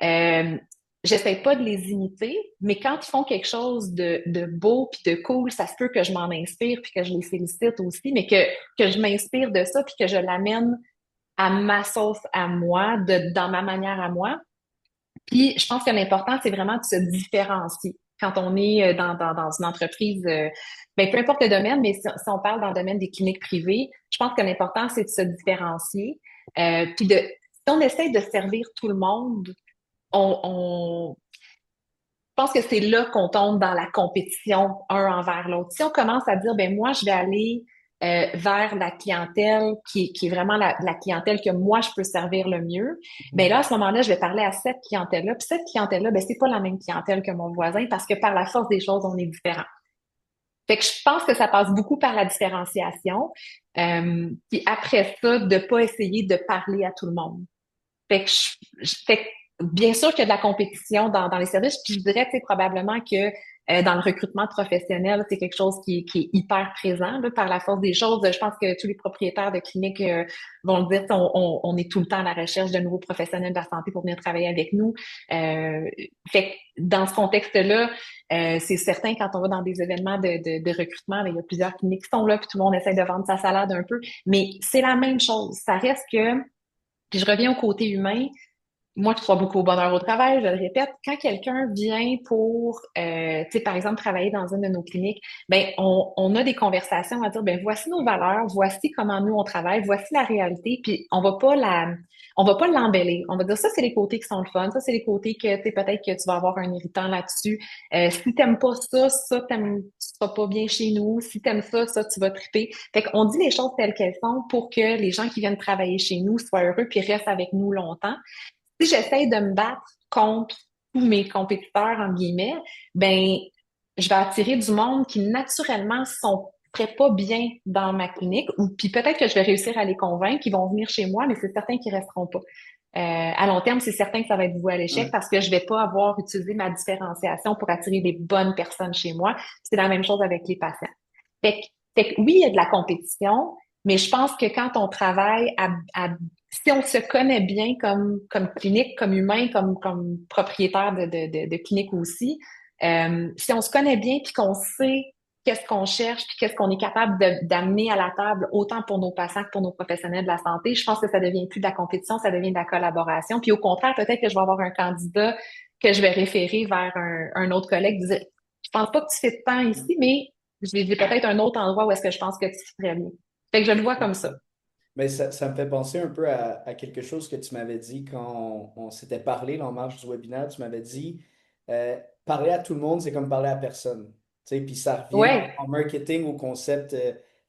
euh, j'essaie pas de les imiter, mais quand ils font quelque chose de beau puis de cool, ça se peut que je m'en inspire puis que je les félicite aussi, mais que je m'inspire de ça puis que je l'amène à ma sauce à moi, dans ma manière à moi. Puis, je pense que l'important, c'est vraiment de se différencier. Quand on est dans une entreprise, ben, peu importe le domaine, mais si on parle dans le domaine des cliniques privées, je pense que l'important, c'est de se différencier. Puis si on essaie de servir tout le monde, je pense que c'est là qu'on tombe dans la compétition un envers l'autre. Si on commence à dire, ben moi, je vais aller vers la clientèle qui est vraiment la clientèle que moi, je peux servir le mieux, ben là, à ce moment-là, je vais parler à cette clientèle-là. Puis cette clientèle-là, ben c'est pas la même clientèle que mon voisin parce que par la force des choses, on est différents. Fait que je pense que ça passe beaucoup par la différenciation. Puis après ça, de pas essayer de parler à tout le monde. Fait que, fait que bien sûr qu'il y a de la compétition dans les services, puis je dirais, tu sais, probablement que dans le recrutement professionnel, c'est quelque chose qui est hyper présent là, par la force des choses. Je pense que tous les propriétaires de cliniques vont le dire, on est tout le temps à la recherche de nouveaux professionnels de la santé pour venir travailler avec nous. Fait que dans ce contexte-là, c'est certain quand on va dans des événements de recrutement, ben, il y a plusieurs cliniques qui sont là, puis tout le monde essaie de vendre sa salade un peu, mais c'est la même chose. Ça reste que puis je reviens au côté humain. Moi, je crois beaucoup au bonheur au travail, je le répète. Quand quelqu'un vient pour, tu sais, par exemple, travailler dans une de nos cliniques, ben, on a des conversations à dire, ben, voici nos valeurs, voici comment nous on travaille, voici la réalité, puis on va pas l'embellir. On va dire, ça, c'est les côtés qui sont le fun, ça, c'est les côtés que, tu sais, peut-être que tu vas avoir un irritant là-dessus. Si t'aimes pas ça, tu seras pas bien chez nous. Si t'aimes ça, tu vas triper. Fait qu'on dit les choses telles qu'elles sont pour que les gens qui viennent travailler chez nous soient heureux puis restent avec nous longtemps. Si j'essaye de me battre contre tous mes compétiteurs, en guillemets, ben, je vais attirer du monde qui naturellement sont très pas bien dans ma clinique, ou puis peut-être que je vais réussir à les convaincre, qu'ils vont venir chez moi, mais c'est certain qu'ils resteront pas. À long terme, c'est certain que ça va être voué à l'échec Ouais. parce que je vais pas avoir utilisé ma différenciation pour attirer des bonnes personnes chez moi. C'est la même chose avec les patients. Fait que, fait que oui, il y a de la compétition, mais je pense que quand on travaille si on se connaît bien comme clinique, comme humain, comme propriétaire de clinique aussi, si on se connaît bien puis qu'on sait qu'est-ce qu'on cherche puis qu'est-ce qu'on est capable d'amener à la table, autant pour nos patients que pour nos professionnels de la santé, je pense que ça devient plus de la compétition, ça devient de la collaboration. Puis au contraire, peut-être que je vais avoir un candidat que je vais référer vers un autre collègue, dire, je pense pas que tu fais de temps ici, mais j'ai peut-être un autre endroit où est-ce que je pense que tu ferais bien. Fait que je le vois comme ça. Mais ça me fait penser un peu à quelque chose que tu m'avais dit quand on s'était parlé là, en marge du webinaire. Tu m'avais dit, parler à tout le monde, c'est comme parler à personne. Tu sais, puis ça revient Ouais, en marketing au concept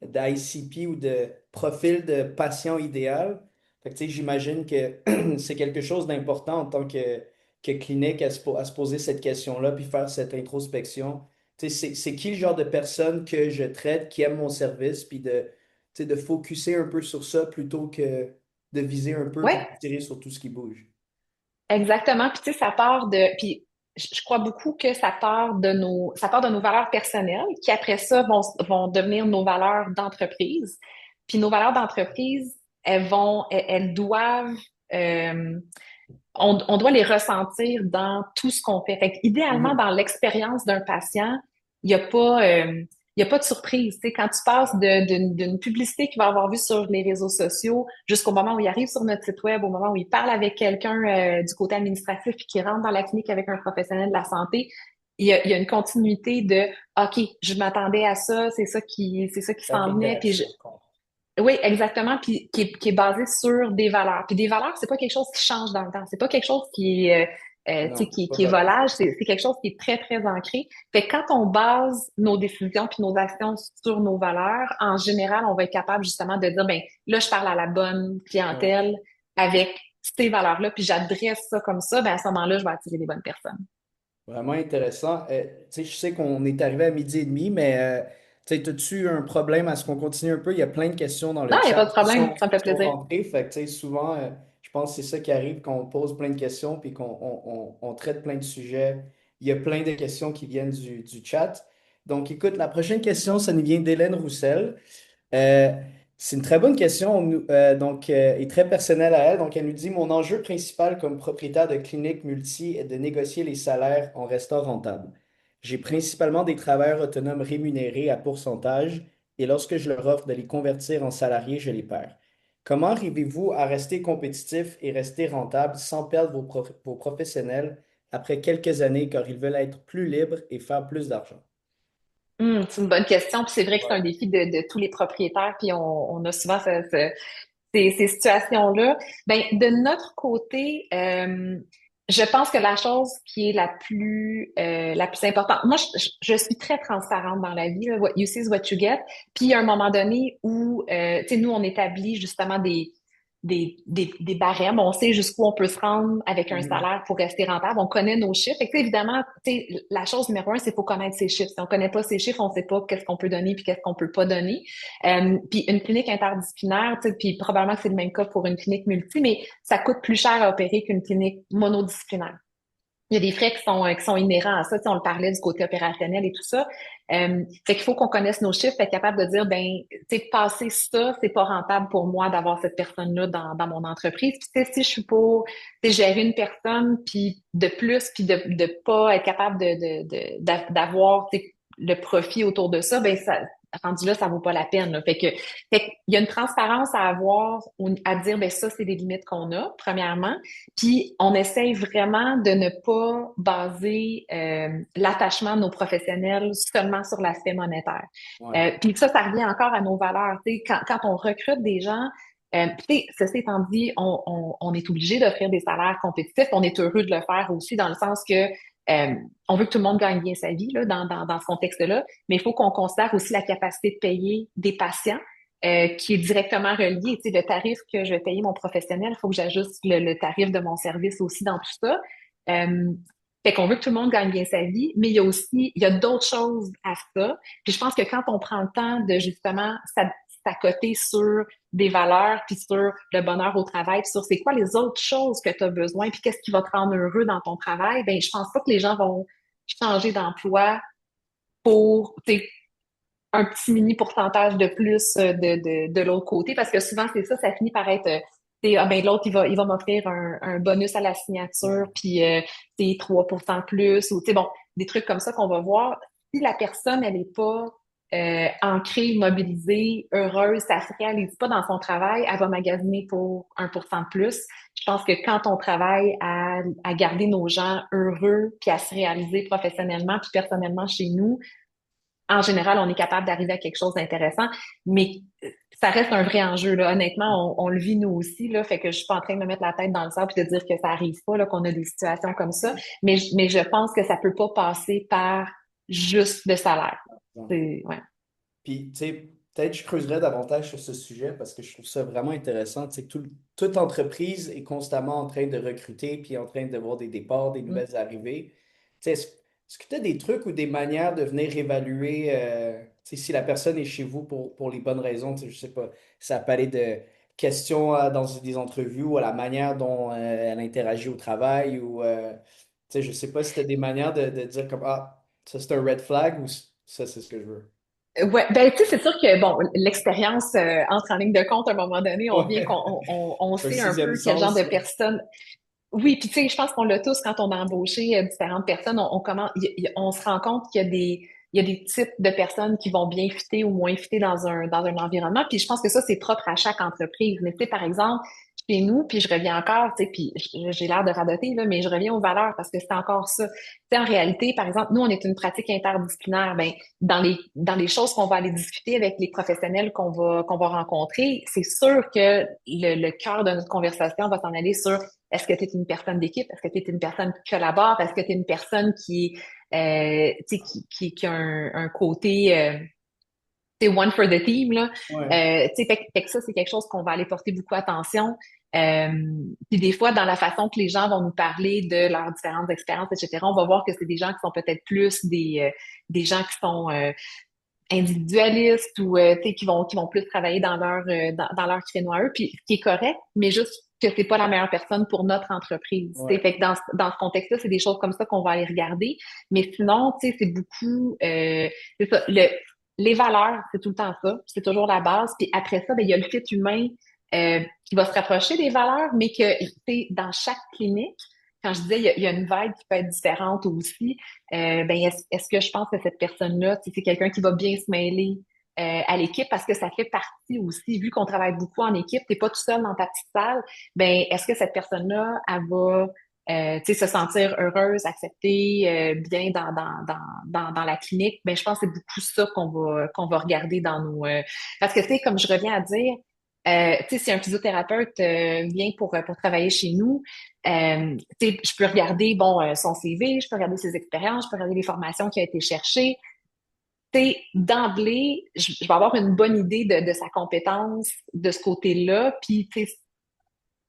d'ICP ou de profil de patient idéal. Fait que, tu sais, j'imagine que c'est quelque chose d'important en tant que clinique à se poser cette question-là puis faire cette introspection. Tu sais, c'est qui le genre de personne que je traite, qui aime mon service, puis tu sais, de focuser un peu sur ça plutôt que de viser un peu puis Ouais, de tirer sur tout ce qui bouge. exactement. Puis tu sais, ça part de, puis je crois beaucoup que ça part de nos valeurs personnelles, qui après ça vont devenir nos valeurs d'entreprise. Puis nos valeurs d'entreprise, elles doivent, euh, on doit les ressentir dans tout ce qu'on fait. Fait que, idéalement, Mhm. dans l'expérience d'un patient, il n'y a pas, il y a pas de surprise. Tu sais, quand tu passes d'une publicité qu'il va avoir vue sur les réseaux sociaux jusqu'au moment où il arrive sur notre site web, au moment où il parle avec quelqu'un du côté administratif puis qui rentre dans la clinique avec un professionnel de la santé, il y a une continuité de OK, je m'attendais à ça, c'est ça qui Chaque s'en venait, puis interaction compte. oui, exactement, puis qui est basé sur des valeurs. Puis des valeurs, c'est pas quelque chose qui change dans le temps. C'est pas quelque chose qui est, tu sais, Non, pas qui est volatile. volage. C'est quelque chose qui est très, très ancré. Fait que quand on base nos décisions puis nos actions sur nos valeurs, en général, on va être capable justement de dire, ben là, je parle à la bonne Ouais. clientèle avec ces valeurs-là, puis j'adresse ça comme ça, ben à ce moment-là, je vais attirer les bonnes personnes. Vraiment intéressant. Tu sais, je sais qu'on est arrivé à midi et demi, mais tu sais, as-tu un problème à ce qu'on continue un peu? Il y a plein de questions dans Non, le il n'y a chat pas de problème, ça me fait qui sont plaisir. rentrées. Fait que, tu sais, souvent, je pense que c'est ça qui arrive quand on pose plein de questions puis qu'on traite plein de sujets. Il y a plein de questions qui viennent du chat. Donc, écoute, la prochaine question, ça nous vient d'Hélène Roussel. Euh, c'est une très bonne question, et très personnelle à elle. Donc, elle nous dit, mon enjeu principal comme propriétaire de clinique multi est de négocier les salaires en restant rentable. J'ai principalement des travailleurs autonomes rémunérés à pourcentage et lorsque je leur offre de les convertir en salariés, je les perds. Comment arrivez-vous à rester compétitif et rester rentable sans perdre vos professionnels après quelques années car ils veulent être plus libres et faire plus d'argent? C'est une bonne question, puis c'est vrai que c'est un Ouais. défi de tous les propriétaires, puis on a souvent ces situations-là. Ben, de notre côté, je pense que la chose qui est la plus importante, moi, je suis très transparente dans la vie, là. What you see is what you get. Puis, il y a un moment donné où, tu sais, nous, on établit justement des barèmes. On sait jusqu'où on peut se rendre avec un Mhm. salaire pour rester rentable. On connaît nos chiffres. Et évidemment, tu sais, la chose numéro un, c'est qu'il faut connaître ses chiffres. Si on connaît pas ses chiffres, on sait pas qu'est-ce qu'on peut donner puis qu'est-ce qu'on peut pas donner. Puis une clinique interdisciplinaire, tu sais, puis probablement que c'est le même cas pour une clinique multi, mais ça coûte plus cher à opérer qu'une clinique monodisciplinaire. Il y a des frais qui sont inhérents à ça. Tu sais, on le parlait du côté opérationnel et tout ça. Fait qu'il faut qu'on connaisse nos chiffres, être capable de dire, ben, tu sais, passer ça, c'est pas rentable pour moi d'avoir cette personne-là dans mon entreprise. Puis, tu sais, si je suis pour, tu sais, gérer une personne, puis de plus, puis de pas être capable d'avoir, tu sais, le profit autour de ça, ben, ça, rendu là, ça vaut pas la peine, là. Fait qu'il y a une transparence à avoir, à dire, ben, ça, c'est des limites qu'on a, premièrement. Puis on essaye vraiment de ne pas baser l'attachement de nos professionnels seulement sur l'aspect monétaire. Ouais. Puis ça revient encore à nos valeurs. Tu sais, quand on recrute des gens, puis tu sais, ceci étant dit, on est obligé d'offrir des salaires compétitifs. On est heureux de le faire aussi dans le sens que on veut que tout le monde gagne bien sa vie là, dans ce contexte-là, mais il faut qu'on considère aussi la capacité de payer des patients qui est directement relié. Tu sais, le tarif que je vais payer mon professionnel, il faut que j'ajuste le tarif de mon service aussi dans tout ça. Euh, Fait qu'on veut que tout le monde gagne bien sa vie, mais il y a d'autres choses à ça. Puis je pense que quand on prend le temps de justement s'accoter sur des valeurs, puis sur le bonheur au travail, puis sur c'est quoi les autres choses que tu as besoin, puis qu'est-ce qui va te rendre heureux dans ton travail, ben je pense pas que les gens vont changer d'emploi pour, tu sais, un petit mini pourcentage de plus de l'autre côté, parce que souvent, c'est ça, ça finit par être, ah ben l'autre, il va m'offrir un bonus à la signature, Ouais. puis c'est 3% de plus, ou tu sais, bon, des trucs comme ça qu'on va voir. Si la personne, elle est pas ancrée, mobilisée, heureuse, ça se réalise pas dans son travail, elle va magasiner pour 1% de plus. Je pense que quand on travaille à garder nos gens heureux, puis à se réaliser professionnellement, puis personnellement chez nous, en général, on est capable d'arriver à quelque chose d'intéressant, mais ça reste un vrai enjeu, là. Honnêtement, on le vit nous aussi, là. Fait que je suis pas en train de me mettre la tête dans le sable et de dire que ça arrive pas, là, qu'on a des situations comme ça. Mais je pense que ça peut pas passer par juste le salaire. Ouais. C'est, ouais. Puis, tu sais, peut-être je creuserais davantage sur ce sujet parce que je trouve ça vraiment intéressant. Tu sais, toute entreprise est constamment en train de recruter puis en train de voir des départs, des Mm. nouvelles arrivées. Tu sais, est-ce que tu as des trucs ou des manières de venir évaluer tu sais, si la personne est chez vous pour les bonnes raisons? Tu sais, je sais pas, ça peut aller de questions dans des entrevues ou à la manière dont elle interagit au travail ou tu sais, je sais pas si tu as des manières de dire comme ah, ça c'est un red flag ou ça c'est ce que je veux. Ouais, ben tu sais, c'est sûr que bon, l'expérience entre en ligne de compte à un moment donné, on vient qu'on Ouais. on Un sait un sixième peu quel genre sens. de personne. Oui, puis tu sais, je pense qu'on l'a tous quand on a embauché différentes personnes, on commence, on se rend compte qu'il y a il y a des types de personnes qui vont bien fitter ou moins fitter dans un environnement. Puis je pense que ça, c'est propre à chaque entreprise. Mais tu sais, par exemple, chez nous, puis je reviens encore, tu sais, puis j'ai l'air de radoter, là, mais je reviens aux valeurs parce que c'est encore ça. Tu sais, en réalité, par exemple, nous, on est une pratique interdisciplinaire. Ben, dans les choses qu'on va aller discuter avec les professionnels qu'on va rencontrer, c'est sûr que le cœur de notre conversation va s'en aller sur est-ce que tu es une personne d'équipe? Est-ce que tu es une personne qui collabore? Est-ce que tu es une personne tu sais, qui a un côté, tu sais, one for the team, là? Ouais. Tu sais, fait que ça, c'est quelque chose qu'on va aller porter beaucoup attention. Euh, Puis des fois, dans la façon que les gens vont nous parler de leurs différentes expériences, etc., on va voir que c'est des gens qui sont peut-être plus des gens qui sont individualistes ou tu sais, qui vont plus travailler dans leur créneau à eux, puis ce qui est correct, mais juste que c'est pas la meilleure personne pour notre entreprise. Tu sais. Ouais. Fait que dans ce contexte-là, c'est des choses comme ça qu'on va aller regarder. Mais sinon, tu sais, c'est beaucoup c'est ça, les valeurs, c'est tout le temps ça, c'est toujours la base. Puis après ça, ben, il y a le fit humain qui va se rapprocher des valeurs, mais que tu sais, dans chaque clinique, quand je disais il y a une vibe qui peut être différente aussi, ben est-ce que je pense que cette personne-là, tu sais, c'est quelqu'un qui va bien se mêler à l'équipe parce que ça fait partie aussi, vu qu'on travaille beaucoup en équipe, t'es pas tout seul dans ta petite salle, ben est-ce que cette personne-là, elle va tu sais, se sentir heureuse, acceptée, bien dans la clinique? Ben je pense que c'est beaucoup ça qu'on va regarder dans nos parce que tu sais, comme je reviens à dire, tu sais, si un physiothérapeute vient pour travailler chez nous, tu sais, je peux regarder, bon, son CV, je peux regarder ses expériences, je peux regarder les formations qui ont été cherchées. Tu sais, d'emblée, je vais avoir une bonne idée de sa compétence de ce côté-là. Puis, tu sais,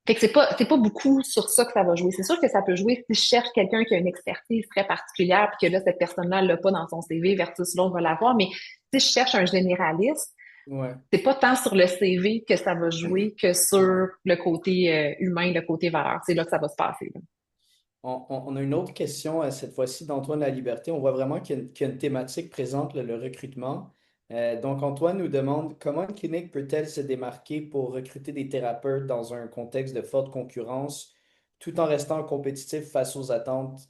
fait que c'est pas beaucoup sur ça que ça va jouer. C'est sûr que ça peut jouer si je cherche quelqu'un qui a une expertise très particulière, puis que là, cette personne-là l'a pas dans son CV versus l'autre va l'avoir. Mais si je cherche un généraliste, Ouais. c'est pas tant sur le CV que ça va jouer que sur le côté humain, le côté valeur. C'est là que ça va se passer, là. On a une autre question, cette fois-ci d'Antoine Laliberté. On voit vraiment qu'il y a une thématique présente, le recrutement. Donc, Antoine nous demande comment une clinique peut-elle se démarquer pour recruter des thérapeutes dans un contexte de forte concurrence, tout en restant compétitif face aux attentes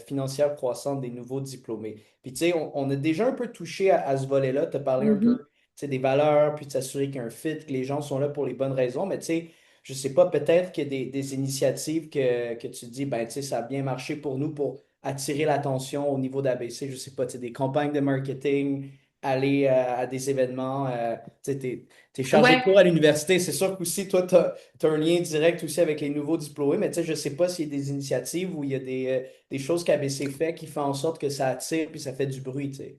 financières croissantes des nouveaux diplômés. Puis, tu sais, on a déjà un peu touché à ce volet-là. Tu as parlé un peu, Mhm. tu sais, des valeurs, puis de s'assurer qu'il y a un fit, que les gens sont là pour les bonnes raisons. Mais, tu sais, je sais pas, peut-être qu'il y a des initiatives que tu dis, ben, tu sais, ça a bien marché pour nous pour attirer l'attention au niveau d'ABC. Je sais pas, tu sais, des campagnes de marketing, aller à des événements. Tu sais, t'es chargé de Ouais, cours à l'université. C'est sûr qu'aussi, toi, tu as un lien direct aussi avec les nouveaux diplômés, mais tu sais, je sais pas s'il y a des initiatives ou il y a des choses qu'ABC fait qui font en sorte que ça attire puis ça fait du bruit, tu sais.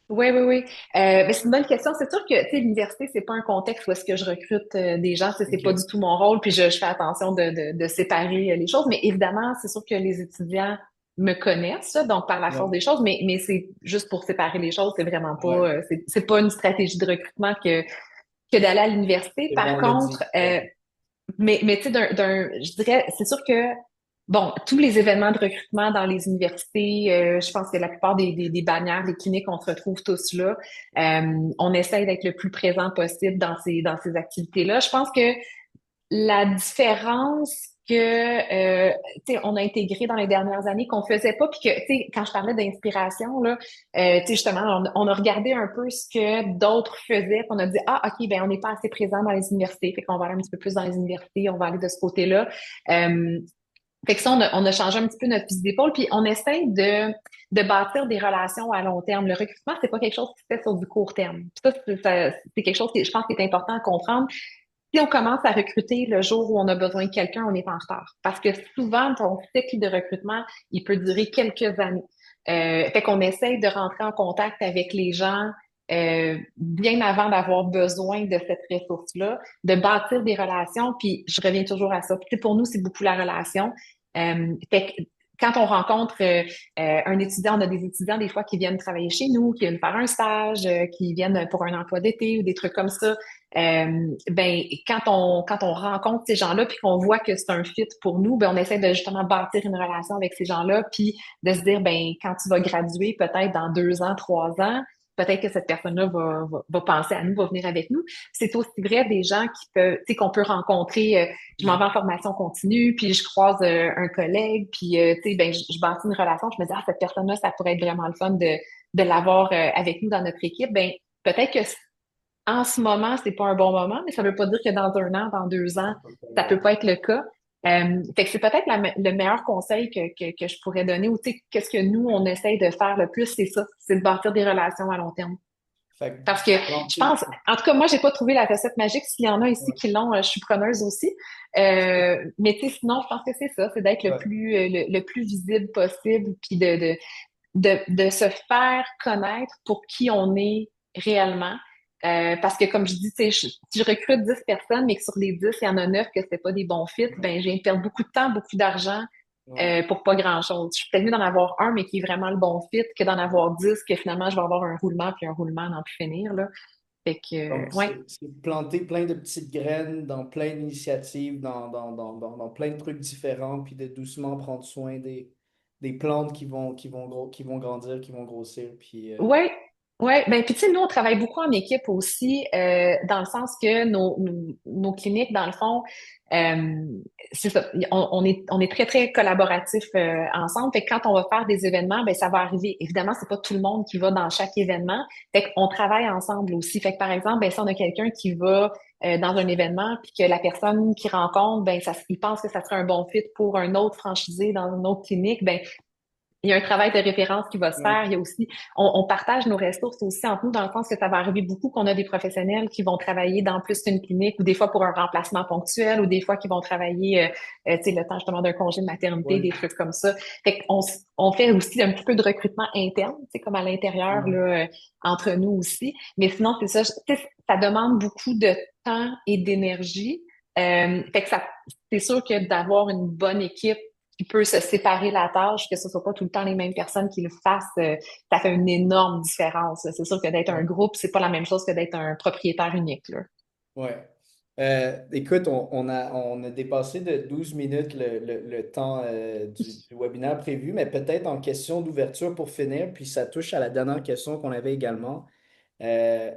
oui, oui, oui. Mais c'est une bonne question. C'est sûr que, tu sais, l'université, c'est pas un contexte où est-ce que je recrute des gens. C'est pas du OK. tout mon rôle. Puis je fais attention de séparer les choses. Mais évidemment, c'est sûr que les étudiants me connaissent, là, donc par la force Ouais. des choses. Mais c'est juste pour séparer les choses. C'est vraiment pas, Ouais. c'est pas une stratégie de recrutement que d'aller à l'université. C'est bon, Par on l'a contre, dit. Ouais. mais tu sais, je dirais, c'est sûr que, bon, tous les événements de recrutement dans les universités, je pense que la plupart des bannières, des cliniques, on se retrouve tous là. On essaye d'être le plus présent possible dans ces activités-là. Je pense que la différence que tu sais on a intégré dans les dernières années qu'on faisait pas puis que tu sais quand je parlais d'inspiration là tu sais justement on a regardé un peu ce que d'autres faisaient puis on a dit ah ok ben on n'est pas assez présent dans les universités fait qu'on va aller un petit peu plus dans les universités on va aller de ce côté-là euh, fait que ça on a changé un petit peu notre fusil d'épaule puis on essaie de bâtir des relations à long terme. Le recrutement, c'est pas quelque chose qui se fait sur du court terme. Puis c'est quelque chose qui, je pense, qui est important à comprendre. Si on commence à recruter le jour où on a besoin de quelqu'un, on est en retard. Parce que souvent, ton cycle de recrutement, il peut durer quelques années. Fait qu'on essaye de rentrer en contact avec les gens bien avant d'avoir besoin de cette ressource-là, de bâtir des relations. Puis je reviens toujours à ça. Puis, tu sais, pour nous, c'est beaucoup la relation. Fait que quand on rencontre un étudiant, on a des étudiants des fois qui viennent travailler chez nous, qui viennent faire un stage, qui viennent pour un emploi d'été ou des trucs comme ça. Ben quand on rencontre ces gens-là puis qu'on voit que c'est un fit pour nous, ben on essaie de justement bâtir une relation avec ces gens-là puis de se dire ben quand tu vas graduer peut-être dans 2 ans, 3 ans, peut-être que cette personne-là va penser à nous, va venir avec nous. C'est aussi vrai des gens qui peuvent, tu sais, qu'on peut rencontrer. Je m'en vais en formation continue, puis je croise un collègue, puis tu sais, ben je bâtis une relation. Je me dis ah cette personne-là, ça pourrait être vraiment le fun de l'avoir avec nous dans notre équipe. Ben peut-être que en ce moment, c'est pas un bon moment, mais ça veut pas dire que dans 1 an, dans 2 ans, ça peut pas être le cas. Fait que c'est peut-être le meilleur conseil que je pourrais donner, ou tu sais, qu'est-ce que nous, on essaye de faire le plus, c'est ça, c'est de bâtir des relations à long terme. Fait Parce que que je pense, en tout cas, moi, j'ai pas trouvé la recette magique. S'il y en a ici ouais, qui l'ont, je suis preneuse aussi. Mais tu sais, sinon, je pense que c'est ça, c'est d'être le ouais. plus, le plus visible possible, puis de se faire connaître pour qui on est réellement. Parce que comme je dis, tu sais, si je recrute 10 personnes, mais que sur les 10 il y en a 9 que c'est pas des bons fits, ben, je viens de perdre beaucoup de temps, beaucoup d'argent, Ouais. pour pas grand-chose. Je suis peut-être mieux d'en avoir un, mais qui est vraiment le bon fit, que d'en avoir 10, que finalement, je vais avoir un roulement, puis un roulement n'en plus finir, là. Fait que, Donc, ouais. c'est planter plein de petites graines dans plein d'initiatives, dans plein de trucs différents, puis de doucement prendre soin des plantes qui vont grandir, qui vont grossir. Puis, Ouais, ouais. Ben, puis tu sais, nous, on travaille beaucoup en équipe aussi, dans le sens que nos cliniques, dans le fond, euh, c'est ça, on est très, très collaboratifs ensemble. Fait que quand on va faire des événements, ben ça va arriver. Évidemment, c'est pas tout le monde qui va dans chaque événement. Fait qu'on travaille ensemble aussi. Fait que par exemple, ben si on a quelqu'un qui va dans un événement, puis que la personne qui rencontre, ben il pense que ça serait un bon fit pour un autre franchisé dans une autre clinique, ben il y a un travail de référence qui va se faire. ouais, Il y a aussi, on partage nos ressources aussi entre nous, dans le sens que ça va arriver beaucoup qu'on a des professionnels qui vont travailler dans plus qu'une clinique, ou des fois pour un remplacement ponctuel, ou des fois qui vont travailler, tu sais, le temps justement d'un congé de maternité, ouais, des trucs comme ça. Fait qu'on on fait aussi un petit peu de recrutement interne, c'est comme à l'intérieur, ouais. là, entre nous aussi. Mais sinon, c'est ça, tu sais, ça demande beaucoup de temps et d'énergie. Fait que ça, c'est sûr que d'avoir une bonne équipe qui peut se séparer la tâche, que ce soit pas tout le temps les mêmes personnes qui le fassent, ça fait une énorme différence. C'est sûr que d'être un Ouais. groupe, c'est pas la même chose que d'être un propriétaire unique, là. Ouais. Écoute, on a dépassé de 12 minutes le temps du webinaire prévu, mais peut-être en question d'ouverture pour finir, puis ça touche à la dernière question qu'on avait également. Euh,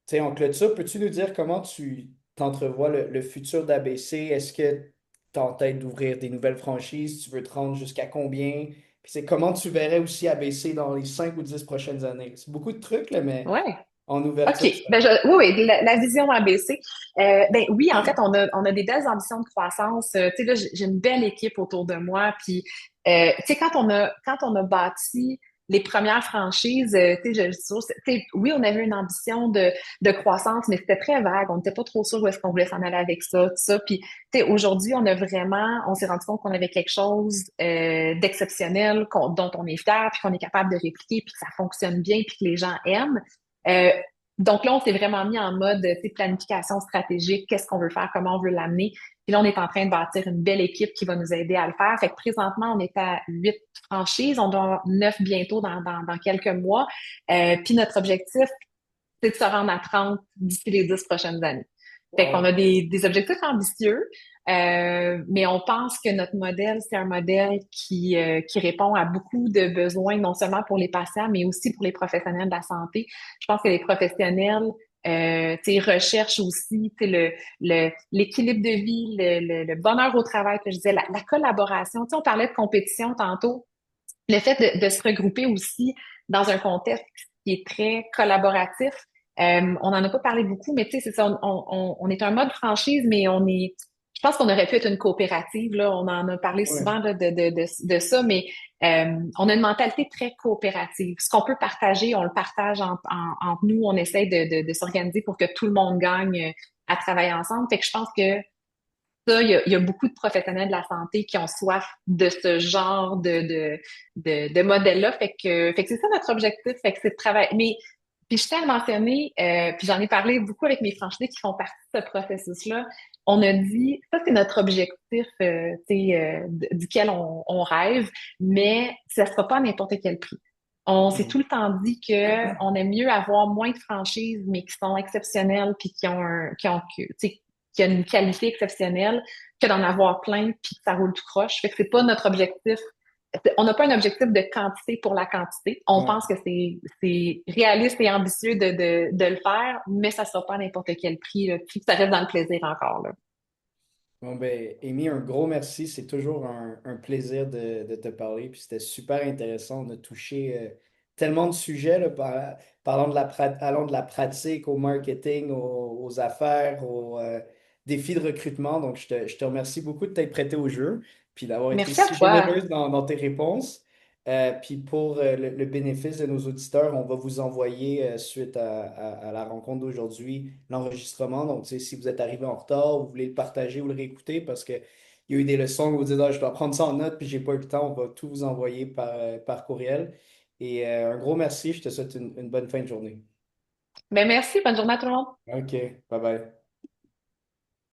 Tu sais, en clôture, peux-tu nous dire comment tu t'entrevois le futur d'ABC? Est-ce que tu as en tête d'ouvrir des nouvelles franchises? Tu veux te rendre jusqu'à combien? Puis c'est comment tu verrais aussi ABC dans les 5 ou 10 prochaines années? C'est beaucoup de trucs, là, mais Ouais. en OK. ouverture, Ben oui, oui, la vision ABC. Ben oui, en fait, on a des belles ambitions de croissance. Tu sais, là, j'ai une belle équipe autour de moi. Puis, tu sais, quand on a bâti les premières franchises, tu sais, tu sais, oui, on avait une ambition de croissance, mais c'était très vague. On n'était pas trop sûr où est-ce qu'on voulait s'en aller avec ça, tout ça. Puis, tu sais, aujourd'hui, on s'est rendu compte qu'on avait quelque chose d'exceptionnel, dont on est fier, puis qu'on est capable de répliquer, puis que ça fonctionne bien, puis que les gens aiment. Euh, donc là, on s'est vraiment mis en mode, tu sais, planification stratégique, qu'est-ce qu'on veut faire, comment on veut l'amener. Puis là, on est en train de bâtir une belle équipe qui va nous aider à le faire. Fait que présentement, on est à 8 franchises. On doit avoir 9 bientôt dans quelques mois. Puis notre objectif, c'est de se rendre à 30 d'ici les 10 prochaines années. Fait qu'on wow. a des objectifs ambitieux, mais on pense que notre modèle, c'est un modèle qui répond à beaucoup de besoins, non seulement pour les patients, mais aussi pour les professionnels de la santé. Je pense que les professionnels, tu sais, recherchent aussi, tu sais, l'équilibre de vie, le bonheur au travail, que je disais, la collaboration. Tu sais, on parlait de compétition tantôt. Le fait de se regrouper aussi dans un contexte qui est très collaboratif. On n'en a pas parlé beaucoup, mais tu sais, c'est ça, on est un mode franchise, mais je pense qu'on aurait pu être une coopérative, là. On en a parlé Ouais. souvent là, de ça, mais on a une mentalité très coopérative. Ce qu'on peut partager, on le partage entre nous. On essaie de s'organiser pour que tout le monde gagne à travailler ensemble. Fait que je pense que ça, il y a beaucoup de professionnels de la santé qui ont soif de ce genre de modèle-là. Fait que c'est ça notre objectif. Fait que c'est de travailler. Mais Puis je tiens à mentionner, puis j'en ai parlé beaucoup avec mes franchisés qui font partie de ce processus-là. On a dit, ça c'est notre objectif, tu sais, duquel on rêve, mais ça ne sera pas à n'importe quel prix. On s'est tout Mhm. le temps dit que on aime mieux avoir moins de franchises, mais qui sont exceptionnelles, puis tu sais, qui ont une qualité exceptionnelle, que d'en avoir plein, puis que ça roule tout croche. Fait que c'est pas notre objectif. On n'a pas un objectif de quantité pour la quantité. On Ouais. pense que c'est réaliste et ambitieux de le faire, mais ça ne sera pas à n'importe quel prix, là, puis que ça reste dans le plaisir encore, là. Bon, ben, Amy, un gros merci. C'est toujours un plaisir de te parler. Puis c'était super intéressant. On a touché tellement de sujets, là, parlant de allant de la pratique au marketing, aux affaires, aux défis de recrutement. Donc, je te remercie beaucoup de t'être prêté au jeu, puis d'avoir été Merci à si toi. généreuse dans tes réponses. Puis pour le bénéfice de nos auditeurs, on va vous envoyer, suite à la rencontre d'aujourd'hui, l'enregistrement. Donc, tu sais, si vous êtes arrivé en retard, vous voulez le partager ou le réécouter parce qu'il y a eu des leçons où vous dites, ah, je dois prendre ça en note, puis j'ai pas eu le temps, on va tout vous envoyer par courriel. Et un gros merci, je te souhaite une bonne fin de journée. Ben merci, bonne journée à tout le monde. OK, bye bye.